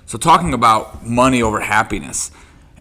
So talking about money over happiness,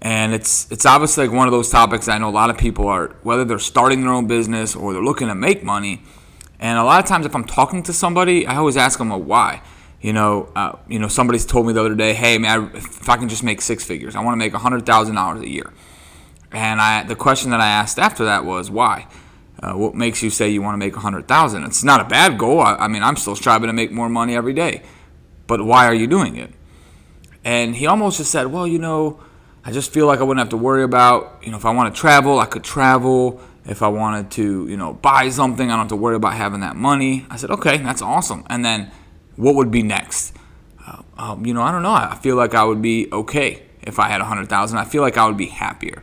and it's obviously like one of those topics I know a lot of people are, whether they're starting their own business or they're looking to make money. And a lot of times if I'm talking to somebody, I always ask them a why. Somebody's told me the other day, hey, man, if I can just make six figures, I want to make $100,000 a year. And the question that I asked after that was, why? What makes you say you want to make $100,000? It's not a bad goal. I mean, I'm still striving to make more money every day. But why are you doing it? And he almost just said, well, I just feel like I wouldn't have to worry about, if I want to travel, I could travel. If I wanted to, buy something, I don't have to worry about having that money. I said, okay, that's awesome. And then what would be next? I don't know. I feel like I would be okay if I had $100,000. I feel like I would be happier.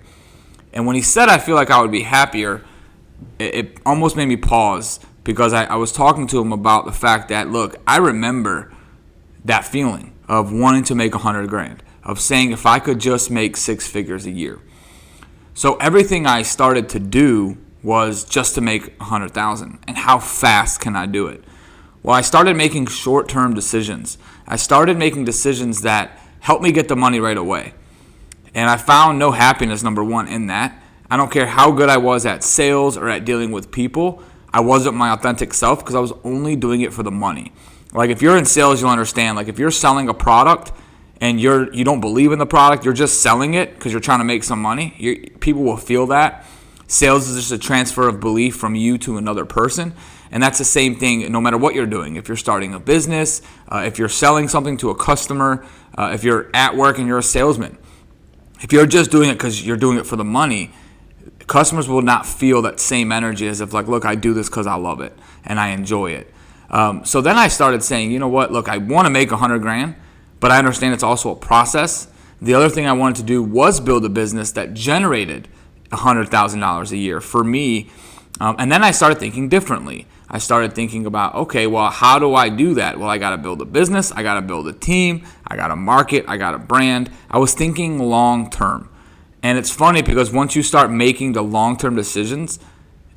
And when he said I feel like I would be happier, it almost made me pause, because I was talking to him about the fact that, look, I remember that feeling of wanting to make $100,000, of saying if I could just make six figures a year. So everything I started to do was just to make $100,000. And how fast can I do it? Well, I started making short-term decisions. I started making decisions that helped me get the money right away. And I found no happiness, number one, in that. I don't care how good I was at sales or at dealing with people. I wasn't my authentic self because I was only doing it for the money. Like if you're in sales, you'll understand. Like if you're selling a product and you don't believe in the product, you're just selling it because you're trying to make some money, people will feel that. Sales is just a transfer of belief from you to another person. And that's the same thing no matter what you're doing. If you're starting a business, if you're selling something to a customer, if you're at work and you're a salesman. If you're just doing it because you're doing it for the money, customers will not feel that same energy as if, like, look, I do this because I love it and I enjoy it. So then I started saying, you know what, look, I want to make $100,000, but I understand it's also a process. The other thing I wanted to do was build a business that generated $100,000 a year for me. And then I started thinking differently. I started thinking about, okay, well, how do I do that? Well, I got to build a business. I got to build a team. I got to market. I got a brand. I was thinking long term. And it's funny because once you start making the long-term decisions,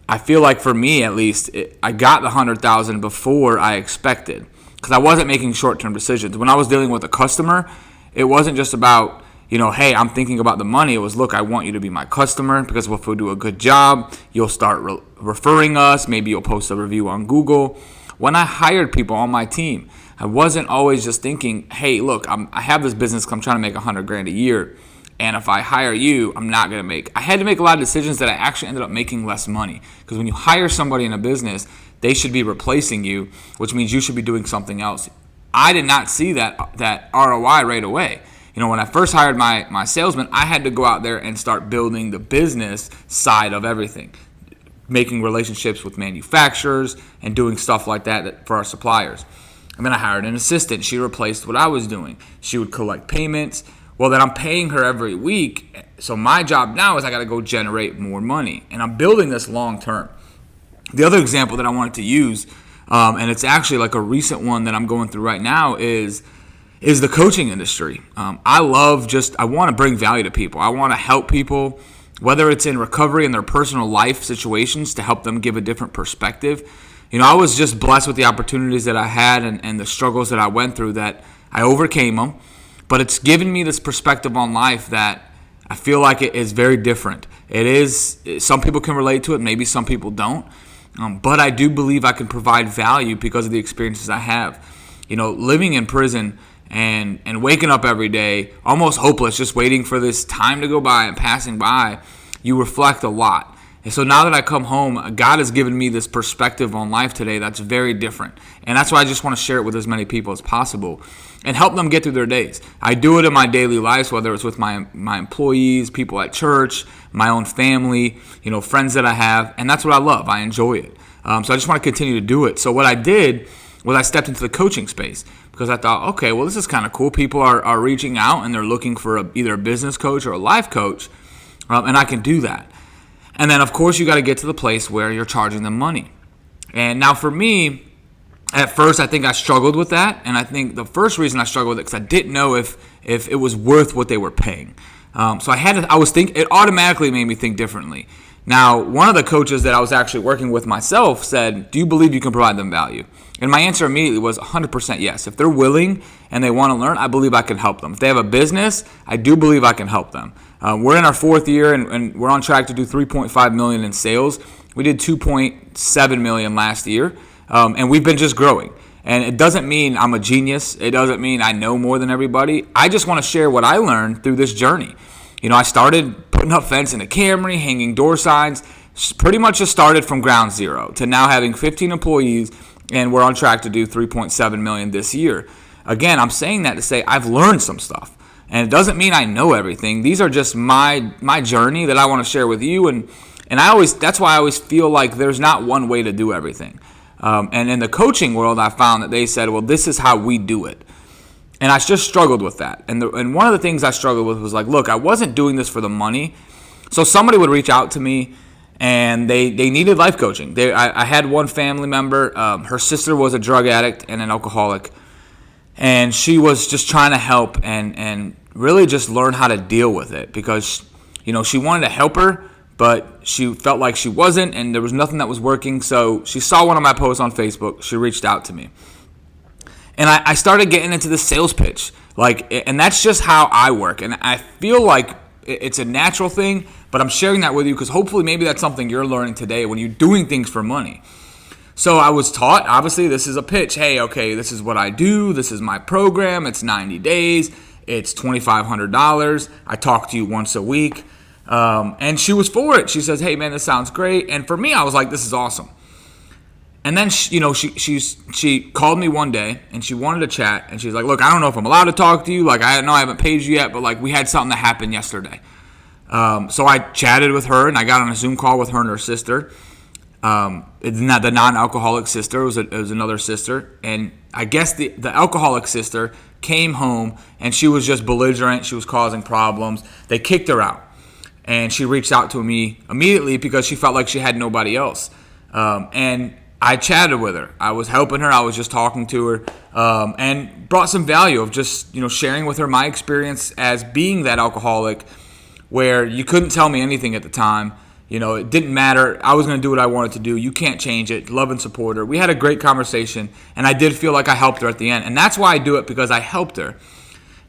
I feel like for me at least, I got the $100,000 before I expected, because I wasn't making short-term decisions. When I was dealing with a customer, it wasn't just about, hey, I'm thinking about the money. It was, look, I want you to be my customer because if we do a good job, you'll start referring us. Maybe you'll post a review on Google. When I hired people on my team, I wasn't always just thinking, hey, look, I have this business because I'm trying to make $100,000 a year. And if I hire you, I'm not going to make. I had to make a lot of decisions that I actually ended up making less money. Because when you hire somebody in a business, they should be replacing you, which means you should be doing something else. I did not see that ROI right away. When I first hired my salesman, I had to go out there and start building the business side of everything, making relationships with manufacturers and doing stuff like that for our suppliers. And then I hired an assistant. She replaced what I was doing. She would collect payments. Well, then I'm paying her every week. So my job now is I got to go generate more money. And I'm building this long term. The other example that I wanted to use, and it's actually like a recent one that I'm going through right now, is the coaching industry. I want to bring value to people. I want to help people, whether it's in recovery in their personal life situations, to help them give a different perspective. I was just blessed with the opportunities that I had and the struggles that I went through, that I overcame them. But it's given me this perspective on life that I feel like it is very different. It is, some people can relate to it, maybe some people don't. But I do believe I can provide value because of the experiences I have. Living in prison and waking up every day, almost hopeless, just waiting for this time to go by and passing by, you reflect a lot. And so now that I come home, God has given me this perspective on life today that's very different. And that's why I just want to share it with as many people as possible and help them get through their days. I do it in my daily life, whether it's with my employees, people at church, my own family, friends that I have. And that's what I love. I enjoy it. So I just want to continue to do it. So what I did was I stepped into the coaching space because I thought, okay, well, this is kind of cool. People are reaching out and they're looking for either a business coach or a life coach, and I can do that. And then, of course, you got to get to the place where you're charging them money. And now for me, at first, I think I struggled with that. And I think the first reason I struggled with it because I didn't know if it was worth what they were paying. So it automatically made me think differently. Now, one of the coaches that I was actually working with myself said, do you believe you can provide them value? And my answer immediately was 100% yes. If they're willing and they want to learn, I believe I can help them. If they have a business, I do believe I can help them. We're in our 4th year, and we're on track to do $3.5 million in sales. We did $2.7 million last year, and we've been just growing. And it doesn't mean I'm a genius. It doesn't mean I know more than everybody. I just want to share what I learned through this journey. I started putting up fence in a Camry, hanging door signs, pretty much just started from ground zero to now having 15 employees, and we're on track to do $3.7 million this year. Again, I'm saying that to say I've learned some stuff. And it doesn't mean I know everything. These are just my journey that I want to share with you. And that's why I always feel like there's not one way to do everything. And in the coaching world, I found that they said, well, this is how we do it. And I just struggled with that. And one of the things I struggled with was like, look, I wasn't doing this for the money. So somebody would reach out to me and they needed life coaching. I had one family member, her sister was a drug addict and an alcoholic. And she was just trying to help and really just learn how to deal with it because, she wanted to help her, but she felt like she wasn't and there was nothing that was working. So she saw one of my posts on Facebook. She reached out to me. And I started getting into the sales pitch. And that's just how I work. And I feel like it's a natural thing, but I'm sharing that with you because hopefully maybe that's something you're learning today when you're doing things for money. So I was taught, obviously, this is a pitch. Hey, okay, this is what I do. This is my program. It's 90 days. It's $2,500. I talk to you once a week. And she was for it. She says, hey, man, this sounds great. And for me, I was like, this is awesome. And then, she called me one day, and she wanted to chat. And she's like, look, I don't know if I'm allowed to talk to you. I know I haven't paid you yet, but, we had something that happened yesterday. So I chatted with her, and I got on a Zoom call with her and her sister. It's not the non-alcoholic sister. It was another sister. And I guess the alcoholic sister came home, and she was just belligerent. She was causing problems. They kicked her out. And she reached out to me immediately because she felt like she had nobody else. And I chatted with her. I was helping her. I was just talking to her and brought some value of just, sharing with her my experience as being that alcoholic where you couldn't tell me anything at the time. It didn't matter. I was going to do what I wanted to do. You can't change it. Love and support her. We had a great conversation, and I did feel like I helped her at the end. And that's why I do it, because I helped her.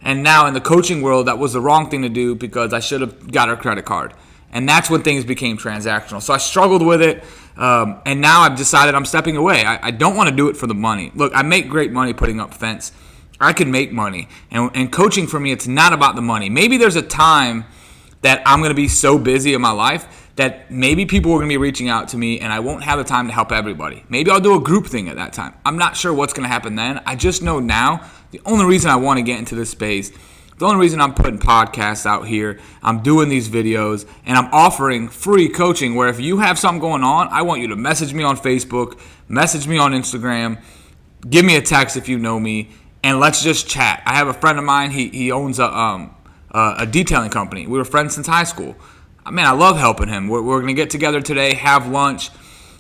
And now in the coaching world, that was the wrong thing to do because I should have got her credit card. And that's when things became transactional. So I struggled with it, and now I've decided I'm stepping away. I don't want to do it for the money. Look, I make great money putting up fence. I can make money. And coaching for me, it's not about the money. Maybe there's a time that I'm going to be so busy in my life that maybe people are going to be reaching out to me and I won't have the time to help everybody. Maybe I'll do a group thing at that time. I'm not sure what's going to happen then. I just know now the only reason I want to get into this space, the only reason I'm putting podcasts out here, I'm doing these videos, and I'm offering free coaching where if you have something going on, I want you to message me on Facebook, message me on Instagram, give me a text if you know me, and let's just chat. I have a friend of mine, he owns a detailing company. We were friends since high school. Man, I love helping him. We're going to get together today, have lunch.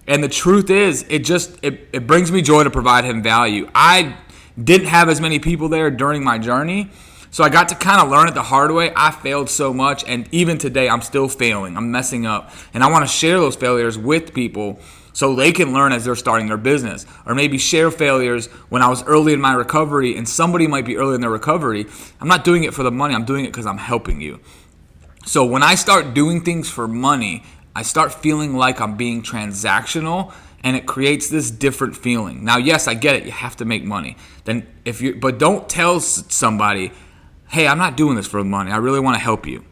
And the truth is, it brings me joy to provide him value. I didn't have as many people there during my journey, so I got to kind of learn it the hard way. I failed so much, and even today, I'm still failing. I'm messing up. And I want to share those failures with people so they can learn as they're starting their business. Or maybe share failures when I was early in my recovery, and somebody might be early in their recovery. I'm not doing it for the money. I'm doing it because I'm helping you. So when I start doing things for money, I start feeling like I'm being transactional, and it creates this different feeling. Now, yes, I get it. You have to make money. But don't tell somebody, hey, I'm not doing this for money. I really want to help you.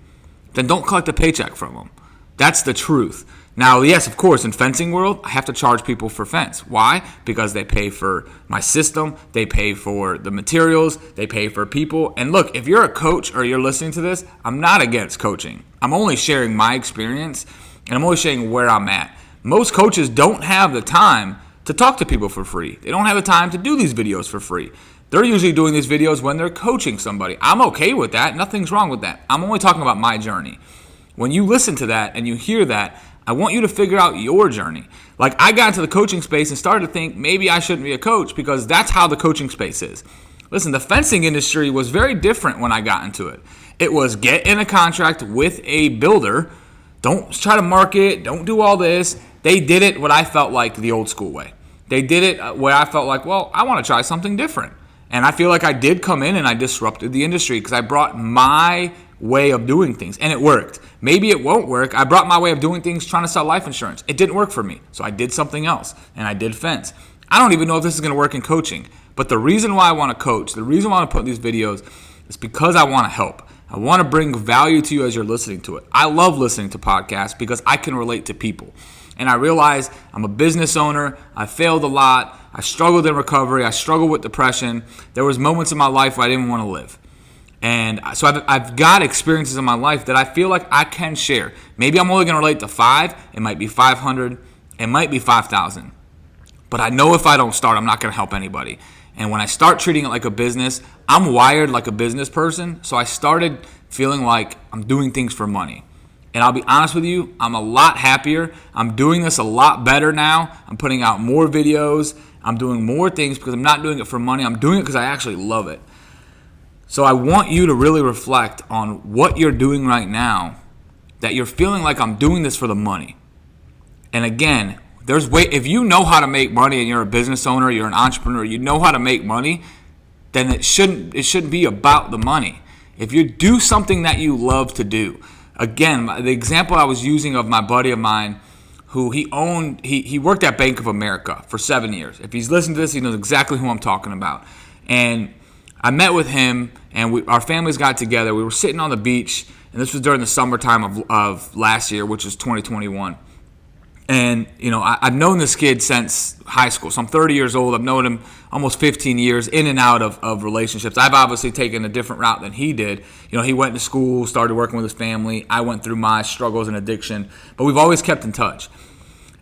Then don't collect a paycheck from them. That's the truth. Now, yes, of course, in fencing world, I have to charge people for fence. Why? Because they pay for my system, they pay for the materials, they pay for people. And look, if you're a coach or you're listening to this, I'm not against coaching. I'm only sharing my experience, and I'm only sharing where I'm at. Most coaches don't have the time to talk to people for free. They don't have the time to do these videos for free. They're usually doing these videos when they're coaching somebody. I'm okay with that. Nothing's wrong with that. I'm only talking about my journey. When you listen to that and you hear that, I want you to figure out your journey. Like, I got into the coaching space and started to think maybe I shouldn't be a coach because that's how the coaching space is. Listen, the fencing industry was very different when I got into it. It was get in a contract with a builder. Don't try to market. Don't do all this. They did it what I felt like the old school way. They did it where I felt like, well, I want to try something different. And I feel like I did come in and I disrupted the industry because I brought my way of doing things, and it worked. Maybe it won't work. I brought my way of doing things trying to sell life insurance. It didn't work for me, so I did something else, and I did fence. I don't even know if this is going to work in coaching, but the reason why I want to coach, the reason why I want to put these videos is because I want to help. I want to bring value to you as you're listening to it. I love listening to podcasts because I can relate to people. And I realize I'm a business owner. I failed a lot. I struggled in recovery. I struggled with depression. There was moments in my life where I didn't want to live. And so I've got experiences in my life that I feel like I can share. Maybe I'm only going to relate to 5. It might be 500. It might be 5,000. But I know if I don't start, I'm not going to help anybody. And when I start treating it like a business, I'm wired like a business person. So I started feeling like I'm doing things for money. And I'll be honest with you, I'm a lot happier. I'm doing this a lot better now. I'm putting out more videos. I'm doing more things because I'm not doing it for money. I'm doing it because I actually love it. So I want you to really reflect on what you're doing right now that you're feeling like I'm doing this for the money. And again, if you know how to make money and you're a business owner, you're an entrepreneur, you know how to make money, then it shouldn't be about the money. If you do something that you love to do. Again, the example I was using of my buddy of mine who he worked at Bank of America for 7 years. If he's listening to this, he knows exactly who I'm talking about. And I met with him, and our families got together. We were sitting on the beach, and this was during the summertime of last year, which is 2021. And, I've known this kid since high school. So I'm 30 years old. I've known him almost 15 years in and out of relationships. I've obviously taken a different route than he did. He went to school, started working with his family. I went through my struggles and addiction. But we've always kept in touch.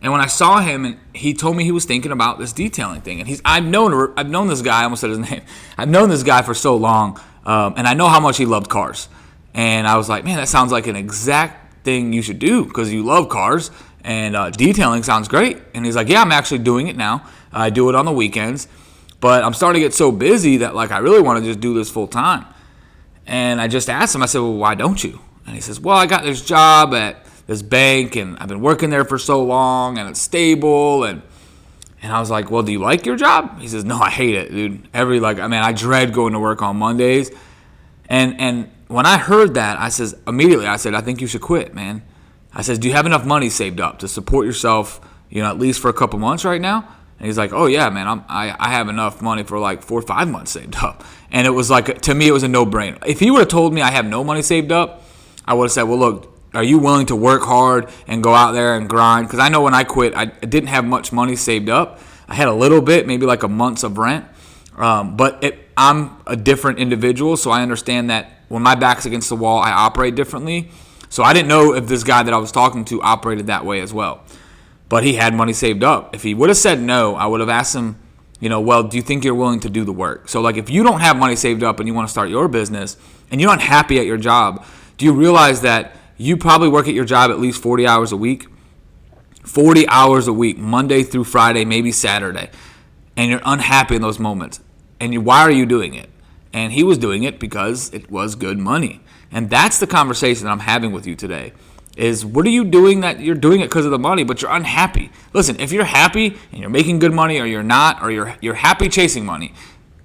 And when I saw him, and he told me he was thinking about this detailing thing. And I've known this guy. I almost said his name. I've known this guy for so long. And I know how much he loved cars. And I was like, man, that sounds like an exact thing you should do because you love cars. And detailing sounds great. And he's like, yeah, I'm actually doing it now. I do it on the weekends. But I'm starting to get so busy that I really want to just do this full time. And I just asked him, I said, well, why don't you? And he says, well, I got this job at this bank, and I've been working there for so long, and it's stable. And I was like, well, do you like your job? He says, no, I hate it, dude. I dread going to work on Mondays. And when I heard that, I said, I think you should quit, man. I said, do you have enough money saved up to support yourself, at least for a couple months right now? And he's like, oh, yeah, man, I have enough money for 4 or 5 months saved up. And it was to me, it was a no-brainer. If he would have told me I have no money saved up, I would have said, well, look, are you willing to work hard and go out there and grind? Because I know when I quit, I didn't have much money saved up. I had a little bit, maybe a month's of rent. But I'm a different individual, so I understand that when my back's against the wall, I operate differently. So I didn't know if this guy that I was talking to operated that way as well. But he had money saved up. If he would have said no, I would have asked him, well, do you think you're willing to do the work? So if you don't have money saved up and you want to start your business and you're unhappy at your job, do you realize that you probably work at your job at least 40 hours a week? 40 hours a week, Monday through Friday, maybe Saturday. And you're unhappy in those moments. And why are you doing it? And he was doing it because it was good money. And that's the conversation that I'm having with you today is what are you doing that you're doing it because of the money, but you're unhappy? Listen, if you're happy and you're making good money or you're not, or you're happy chasing money,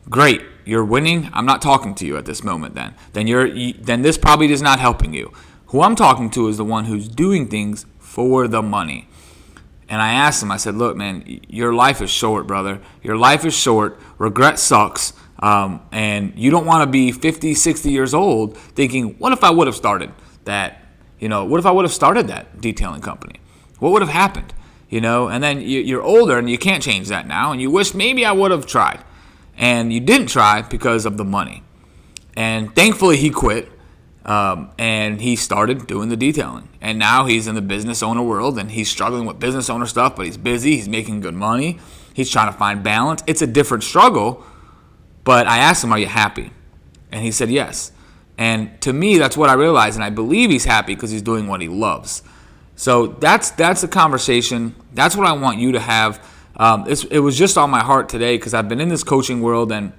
great, you're winning. I'm not talking to you at this moment then. Then this probably is not helping you. Who I'm talking to is the one who's doing things for the money. And I asked him, I said, look, man, your life is short, brother. Your life is short. Regret sucks. And you don't want to be 50, 60 years old thinking, what if I would have started that, what if I would have started that detailing company? What would have happened? And then you're older and you can't change that now. And you wish maybe I would have tried. And you didn't try because of the money. And thankfully he quit. And he started doing the detailing. And now he's in the business owner world and he's struggling with business owner stuff, but he's busy. He's making good money. He's trying to find balance. It's a different struggle. But I asked him, are you happy? And he said yes. And to me, that's what I realized. And I believe he's happy because he's doing what he loves. So that's the conversation. That's what I want you to have. It was just on my heart today because I've been in this coaching world and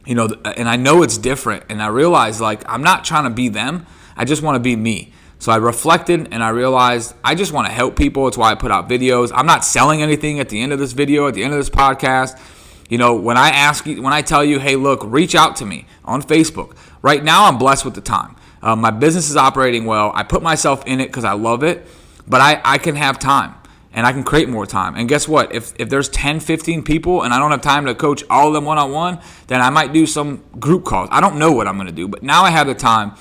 I know it's different. And I realize I'm not trying to be them. I just want to be me. So I reflected and I realized I just want to help people. It's why I put out videos. I'm not selling anything at the end of this video, at the end of this podcast. You know, when I tell you, hey, look, reach out to me on Facebook. Right now, I'm blessed with the time. My business is operating well. I put myself in it because I love it, but I can have time and I can create more time. And guess what? If there's 10, 15 people and I don't have time to coach all of them one-on-one, then I might do some group calls. I don't know what I'm going to do, but now I have the time.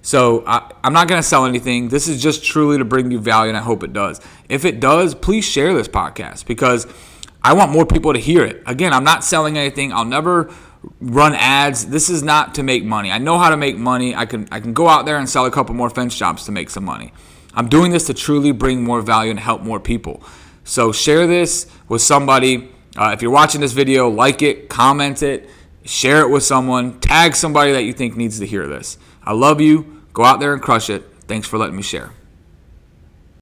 So I'm not going to sell anything. This is just truly to bring you value, and I hope it does. If it does, please share this podcast because I want more people to hear it. Again, I'm not selling anything. I'll never run ads. This is not to make money. I know how to make money. I can go out there and sell a couple more fence jobs to make some money. I'm doing this to truly bring more value and help more people. So share this with somebody. If you're watching this video, like it, comment it, share it with someone, tag somebody that you think needs to hear this. I love you. Go out there and crush it. Thanks for letting me share.